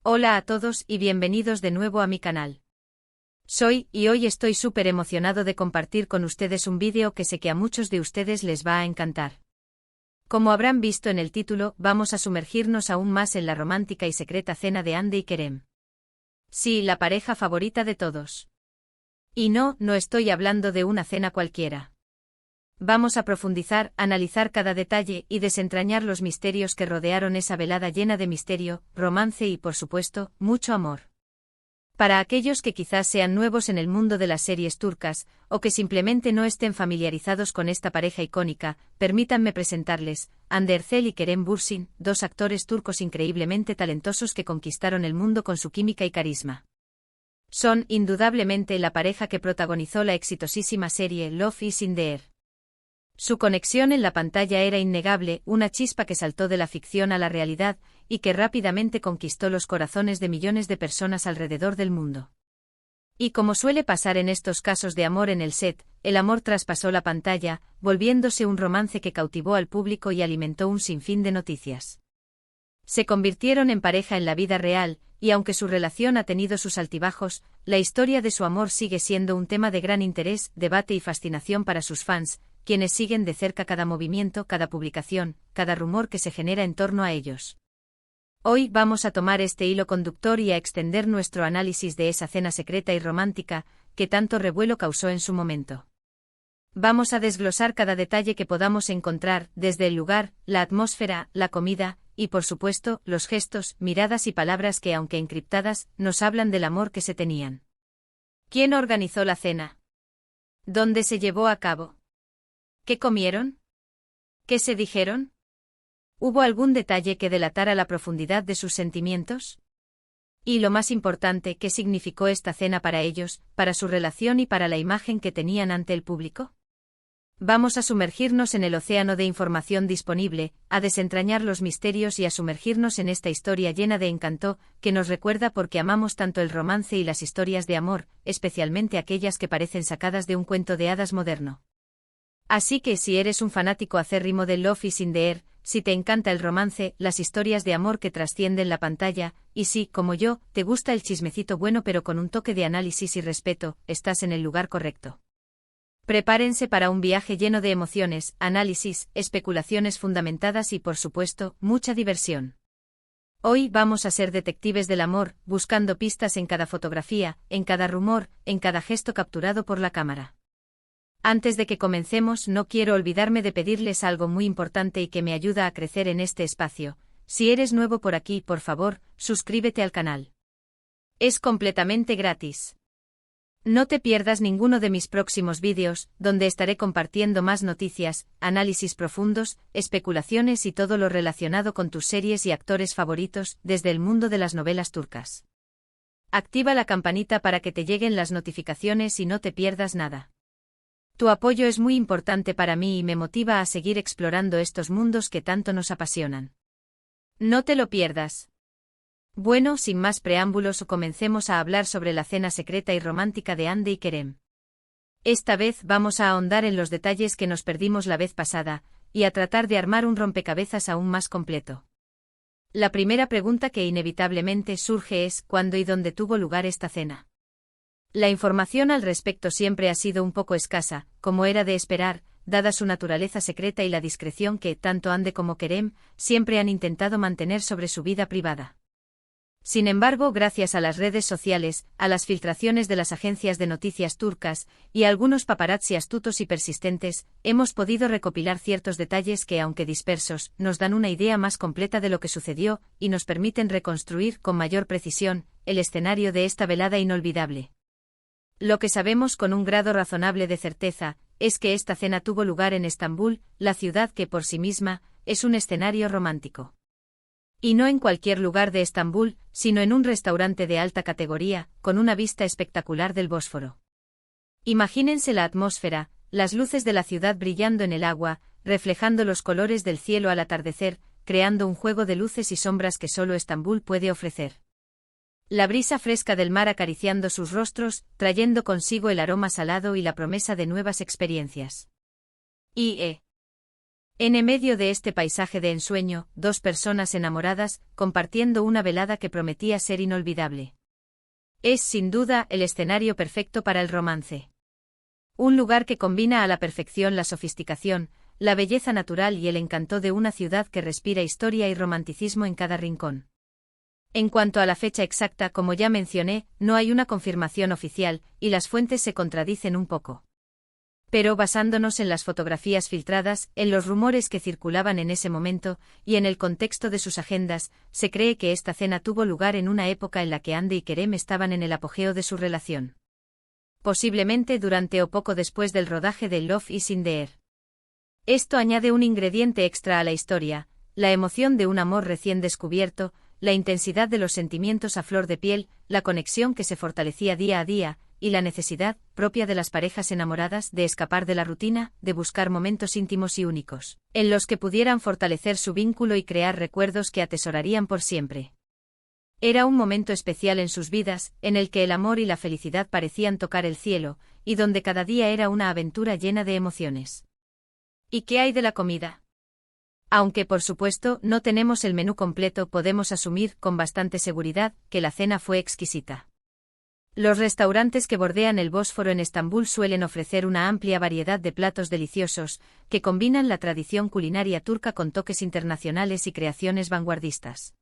Hola a todos y bienvenidos de nuevo a mi canal. Y hoy estoy súper emocionado de compartir con ustedes un vídeo que sé que a muchos de ustedes les va a encantar. Como habrán visto en el título, vamos a sumergirnos aún más en la romántica y secreta cena de Hande y Kerem. Sí, la pareja favorita de todos. Y no estoy hablando de una cena cualquiera. Vamos a profundizar, analizar cada detalle y desentrañar los misterios que rodearon esa velada llena de misterio, romance y, por supuesto, mucho amor. Para aquellos que quizás sean nuevos en el mundo de las series turcas, o que simplemente no estén familiarizados con esta pareja icónica, permítanme presentarles, Hande Erçel y Kerem Bürsin, dos actores turcos increíblemente talentosos que conquistaron el mundo con su química y carisma. Son, indudablemente, la pareja que protagonizó la exitosísima serie Love is in the Air. Su conexión en la pantalla era innegable, una chispa que saltó de la ficción a la realidad, y que rápidamente conquistó los corazones de millones de personas alrededor del mundo. Y como suele pasar en estos casos de amor en el set, el amor traspasó la pantalla, volviéndose un romance que cautivó al público y alimentó un sinfín de noticias. Se convirtieron en pareja en la vida real, y aunque su relación ha tenido sus altibajos, la historia de su amor sigue siendo un tema de gran interés, debate y fascinación para sus fans, quienes siguen de cerca cada movimiento, cada publicación, cada rumor que se genera en torno a ellos. Hoy vamos a tomar este hilo conductor y a extender nuestro análisis de esa cena secreta y romántica, que tanto revuelo causó en su momento. Vamos a desglosar cada detalle que podamos encontrar, desde el lugar, la atmósfera, la comida, y por supuesto, los gestos, miradas y palabras que, aunque encriptadas, nos hablan del amor que se tenían. ¿Quién organizó la cena? ¿Dónde se llevó a cabo? ¿Qué comieron? ¿Qué se dijeron? ¿Hubo algún detalle que delatara la profundidad de sus sentimientos? Y lo más importante, ¿qué significó esta cena para ellos, para su relación y para la imagen que tenían ante el público? Vamos a sumergirnos en el océano de información disponible, a desentrañar los misterios y a sumergirnos en esta historia llena de encanto, que nos recuerda por qué amamos tanto el romance y las historias de amor, especialmente aquellas que parecen sacadas de un cuento de hadas moderno. Así que si eres un fanático acérrimo de Love is in the Air, si te encanta el romance, las historias de amor que trascienden la pantalla, y si, como yo, te gusta el chismecito bueno pero con un toque de análisis y respeto, estás en el lugar correcto. Prepárense para un viaje lleno de emociones, análisis, especulaciones fundamentadas y, por supuesto, mucha diversión. Hoy vamos a ser detectives del amor, buscando pistas en cada fotografía, en cada rumor, en cada gesto capturado por la cámara. Antes de que comencemos, no quiero olvidarme de pedirles algo muy importante y que me ayuda a crecer en este espacio. Si eres nuevo por aquí, por favor, suscríbete al canal. Es completamente gratis. No te pierdas ninguno de mis próximos vídeos, donde estaré compartiendo más noticias, análisis profundos, especulaciones y todo lo relacionado con tus series y actores favoritos, desde el mundo de las novelas turcas. Activa la campanita para que te lleguen las notificaciones y no te pierdas nada. Tu apoyo es muy importante para mí y me motiva a seguir explorando estos mundos que tanto nos apasionan. No te lo pierdas. Bueno, sin más preámbulos, comencemos a hablar sobre la cena secreta y romántica de Hande y Kerem. Esta vez vamos a ahondar en los detalles que nos perdimos la vez pasada, y a tratar de armar un rompecabezas aún más completo. La primera pregunta que inevitablemente surge es ¿cuándo y dónde tuvo lugar esta cena? La información al respecto siempre ha sido un poco escasa, como era de esperar, dada su naturaleza secreta y la discreción que, tanto Hande como Kerem, siempre han intentado mantener sobre su vida privada. Sin embargo, gracias a las redes sociales, a las filtraciones de las agencias de noticias turcas, y a algunos paparazzi astutos y persistentes, hemos podido recopilar ciertos detalles que, aunque dispersos, nos dan una idea más completa de lo que sucedió, y nos permiten reconstruir con mayor precisión el escenario de esta velada inolvidable. Lo que sabemos con un grado razonable de certeza, es que esta cena tuvo lugar en Estambul, la ciudad que por sí misma, es un escenario romántico. Y no en cualquier lugar de Estambul, sino en un restaurante de alta categoría, con una vista espectacular del Bósforo. Imagínense la atmósfera, las luces de la ciudad brillando en el agua, reflejando los colores del cielo al atardecer, creando un juego de luces y sombras que solo Estambul puede ofrecer. La brisa fresca del mar acariciando sus rostros, trayendo consigo el aroma salado y la promesa de nuevas experiencias. En medio de este paisaje de ensueño, dos personas enamoradas, compartiendo una velada que prometía ser inolvidable. Es, sin duda, el escenario perfecto para el romance. Un lugar que combina a la perfección la sofisticación, la belleza natural y el encanto de una ciudad que respira historia y romanticismo en cada rincón. En cuanto a la fecha exacta, como ya mencioné, no hay una confirmación oficial, y las fuentes se contradicen un poco. Pero basándonos en las fotografías filtradas, en los rumores que circulaban en ese momento, y en el contexto de sus agendas, se cree que esta cena tuvo lugar en una época en la que Andy y Kerem estaban en el apogeo de su relación. Posiblemente durante o poco después del rodaje de Love is in the Air. Esto añade un ingrediente extra a la historia, la emoción de un amor recién descubierto, la intensidad de los sentimientos a flor de piel, la conexión que se fortalecía día a día, y la necesidad, propia de las parejas enamoradas, de escapar de la rutina, de buscar momentos íntimos y únicos, en los que pudieran fortalecer su vínculo y crear recuerdos que atesorarían por siempre. Era un momento especial en sus vidas, en el que el amor y la felicidad parecían tocar el cielo, y donde cada día era una aventura llena de emociones. ¿Y qué hay de la comida? Aunque por supuesto no tenemos el menú completo, podemos asumir con bastante seguridad que la cena fue exquisita. Los restaurantes que bordean el Bósforo en Estambul suelen ofrecer una amplia variedad de platos deliciosos, que combinan la tradición culinaria turca con toques internacionales y creaciones vanguardistas.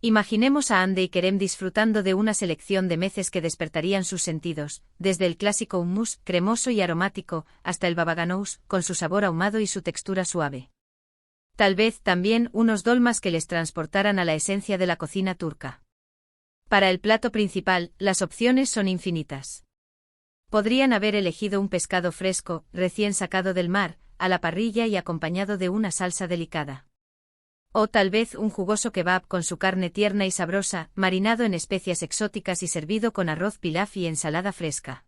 Imaginemos a Hande y Kerem disfrutando de una selección de meces que despertarían sus sentidos, desde el clásico hummus, cremoso y aromático, hasta el baba ganoush, con su sabor ahumado y su textura suave. Tal vez también unos dolmas que les transportaran a la esencia de la cocina turca. Para el plato principal, las opciones son infinitas. Podrían haber elegido un pescado fresco, recién sacado del mar, a la parrilla y acompañado de una salsa delicada. O tal vez un jugoso kebab con su carne tierna y sabrosa, marinado en especias exóticas y servido con arroz pilaf y ensalada fresca.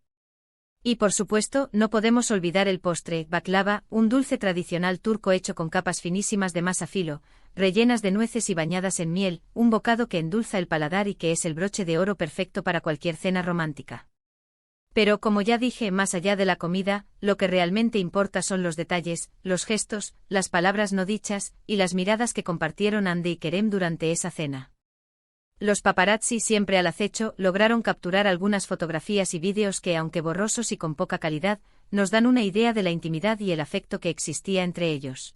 Y por supuesto, no podemos olvidar el postre, baklava, un dulce tradicional turco hecho con capas finísimas de masa filo, rellenas de nueces y bañadas en miel, un bocado que endulza el paladar y que es el broche de oro perfecto para cualquier cena romántica. Pero como ya dije, más allá de la comida, lo que realmente importa son los detalles, los gestos, las palabras no dichas, y las miradas que compartieron Hande y Kerem durante esa cena. Los paparazzi, siempre al acecho, lograron capturar algunas fotografías y vídeos que, aunque borrosos y con poca calidad, nos dan una idea de la intimidad y el afecto que existía entre ellos.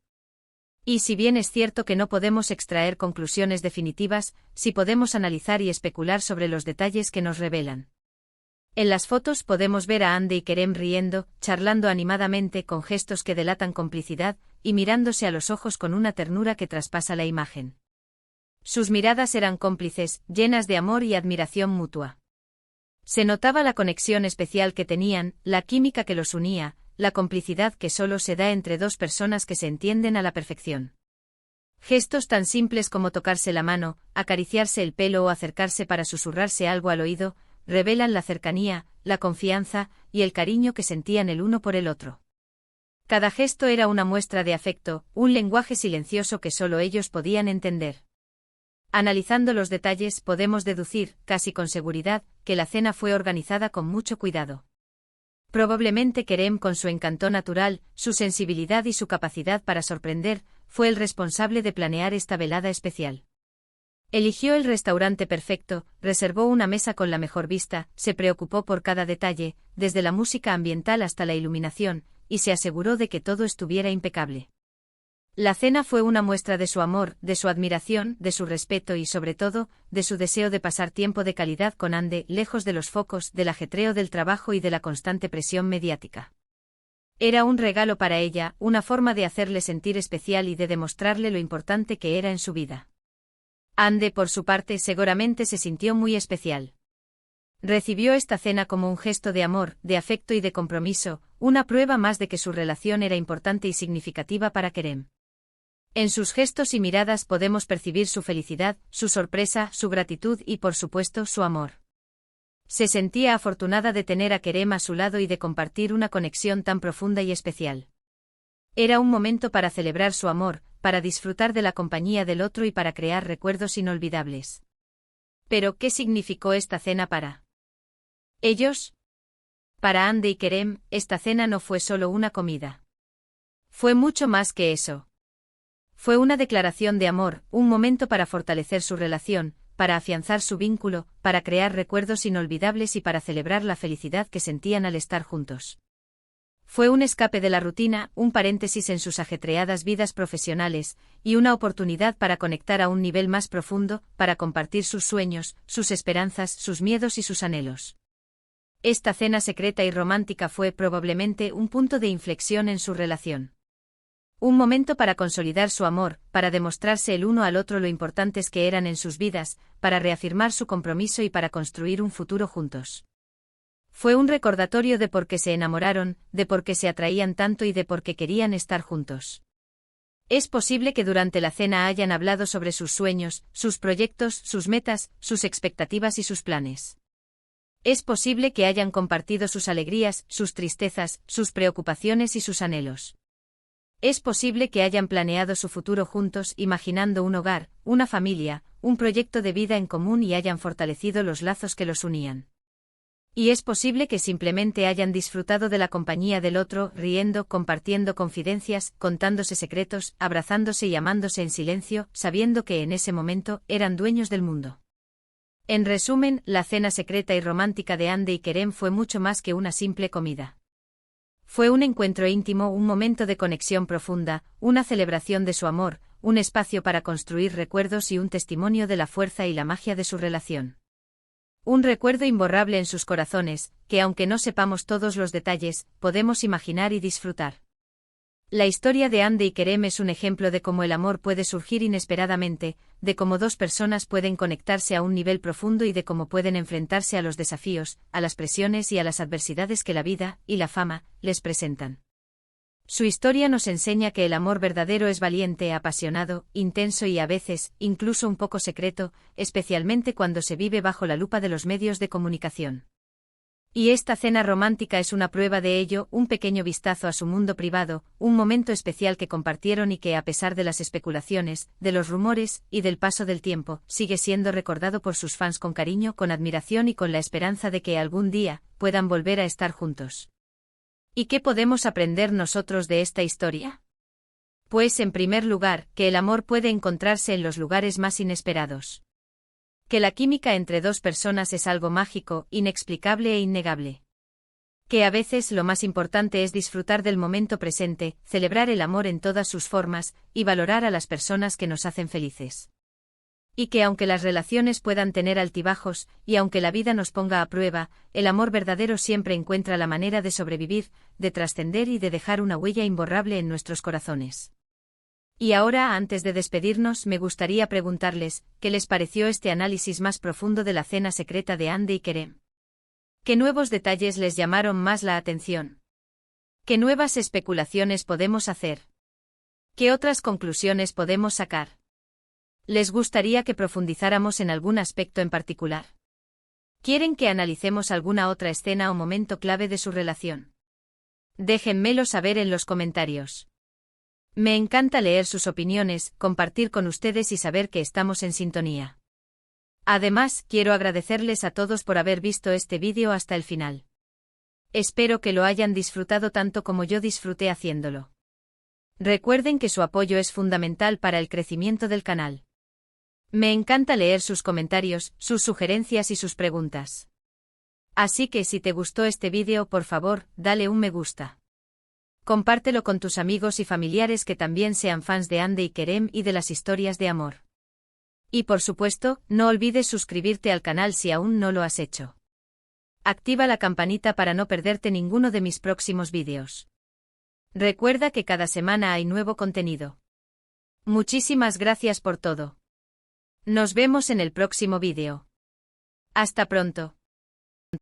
Y si bien es cierto que no podemos extraer conclusiones definitivas, sí podemos analizar y especular sobre los detalles que nos revelan. En las fotos podemos ver a Hande y Kerem riendo, charlando animadamente con gestos que delatan complicidad, y mirándose a los ojos con una ternura que traspasa la imagen. Sus miradas eran cómplices, llenas de amor y admiración mutua. Se notaba la conexión especial que tenían, la química que los unía, la complicidad que solo se da entre dos personas que se entienden a la perfección. Gestos tan simples como tocarse la mano, acariciarse el pelo o acercarse para susurrarse algo al oído, revelan la cercanía, la confianza y el cariño que sentían el uno por el otro. Cada gesto era una muestra de afecto, un lenguaje silencioso que solo ellos podían entender. Analizando los detalles podemos deducir, casi con seguridad, que la cena fue organizada con mucho cuidado. Probablemente Kerem, con su encanto natural, su sensibilidad y su capacidad para sorprender, fue el responsable de planear esta velada especial. Eligió el restaurante perfecto, reservó una mesa con la mejor vista, se preocupó por cada detalle, desde la música ambiental hasta la iluminación, y se aseguró de que todo estuviera impecable. La cena fue una muestra de su amor, de su admiración, de su respeto y, sobre todo, de su deseo de pasar tiempo de calidad con Hande, lejos de los focos, del ajetreo del trabajo y de la constante presión mediática. Era un regalo para ella, una forma de hacerle sentir especial y de demostrarle lo importante que era en su vida. Hande, por su parte, seguramente se sintió muy especial. Recibió esta cena como un gesto de amor, de afecto y de compromiso, una prueba más de que su relación era importante y significativa para Kerem. En sus gestos y miradas podemos percibir su felicidad, su sorpresa, su gratitud y, por supuesto, su amor. Se sentía afortunada de tener a Kerem a su lado y de compartir una conexión tan profunda y especial. Era un momento para celebrar su amor, para disfrutar de la compañía del otro y para crear recuerdos inolvidables. Pero, ¿qué significó esta cena para ellos? Para Hande y Kerem, esta cena no fue solo una comida. Fue mucho más que eso. Fue una declaración de amor, un momento para fortalecer su relación, para afianzar su vínculo, para crear recuerdos inolvidables y para celebrar la felicidad que sentían al estar juntos. Fue un escape de la rutina, un paréntesis en sus ajetreadas vidas profesionales, y una oportunidad para conectar a un nivel más profundo, para compartir sus sueños, sus esperanzas, sus miedos y sus anhelos. Esta cena secreta y romántica fue probablemente un punto de inflexión en su relación. Un momento para consolidar su amor, para demostrarse el uno al otro lo importantes que eran en sus vidas, para reafirmar su compromiso y para construir un futuro juntos. Fue un recordatorio de por qué se enamoraron, de por qué se atraían tanto y de por qué querían estar juntos. Es posible que durante la cena hayan hablado sobre sus sueños, sus proyectos, sus metas, sus expectativas y sus planes. Es posible que hayan compartido sus alegrías, sus tristezas, sus preocupaciones y sus anhelos. Es posible que hayan planeado su futuro juntos, imaginando un hogar, una familia, un proyecto de vida en común y hayan fortalecido los lazos que los unían. Y es posible que simplemente hayan disfrutado de la compañía del otro, riendo, compartiendo confidencias, contándose secretos, abrazándose y amándose en silencio, sabiendo que en ese momento eran dueños del mundo. En resumen, la cena secreta y romántica de Hande y Kerem fue mucho más que una simple comida. Fue un encuentro íntimo, un momento de conexión profunda, una celebración de su amor, un espacio para construir recuerdos y un testimonio de la fuerza y la magia de su relación. Un recuerdo imborrable en sus corazones, que aunque no sepamos todos los detalles, podemos imaginar y disfrutar. La historia de Hande y Kerem es un ejemplo de cómo el amor puede surgir inesperadamente, de cómo dos personas pueden conectarse a un nivel profundo y de cómo pueden enfrentarse a los desafíos, a las presiones y a las adversidades que la vida, y la fama, les presentan. Su historia nos enseña que el amor verdadero es valiente, apasionado, intenso y a veces, incluso un poco secreto, especialmente cuando se vive bajo la lupa de los medios de comunicación. Y esta cena romántica es una prueba de ello, un pequeño vistazo a su mundo privado, un momento especial que compartieron y que a pesar de las especulaciones, de los rumores, y del paso del tiempo, sigue siendo recordado por sus fans con cariño, con admiración y con la esperanza de que algún día, puedan volver a estar juntos. ¿Y qué podemos aprender nosotros de esta historia? Pues en primer lugar, que el amor puede encontrarse en los lugares más inesperados. Que la química entre dos personas es algo mágico, inexplicable e innegable. Que a veces lo más importante es disfrutar del momento presente, celebrar el amor en todas sus formas, y valorar a las personas que nos hacen felices. Y que aunque las relaciones puedan tener altibajos, y aunque la vida nos ponga a prueba, el amor verdadero siempre encuentra la manera de sobrevivir, de trascender y de dejar una huella imborrable en nuestros corazones. Y ahora, antes de despedirnos, me gustaría preguntarles, ¿qué les pareció este análisis más profundo de la cena secreta de Hande y Kerem? ¿Qué nuevos detalles les llamaron más la atención? ¿Qué nuevas especulaciones podemos hacer? ¿Qué otras conclusiones podemos sacar? ¿Les gustaría que profundizáramos en algún aspecto en particular? ¿Quieren que analicemos alguna otra escena o momento clave de su relación? Déjenmelo saber en los comentarios. Me encanta leer sus opiniones, compartir con ustedes y saber que estamos en sintonía. Además, quiero agradecerles a todos por haber visto este vídeo hasta el final. Espero que lo hayan disfrutado tanto como yo disfruté haciéndolo. Recuerden que su apoyo es fundamental para el crecimiento del canal. Me encanta leer sus comentarios, sus sugerencias y sus preguntas. Así que si te gustó este vídeo, por favor, dale un me gusta. Compártelo con tus amigos y familiares que también sean fans de Hande y Kerem y de las historias de amor. Y por supuesto, no olvides suscribirte al canal si aún no lo has hecho. Activa la campanita para no perderte ninguno de mis próximos vídeos. Recuerda que cada semana hay nuevo contenido. Muchísimas gracias por todo. Nos vemos en el próximo vídeo. Hasta pronto.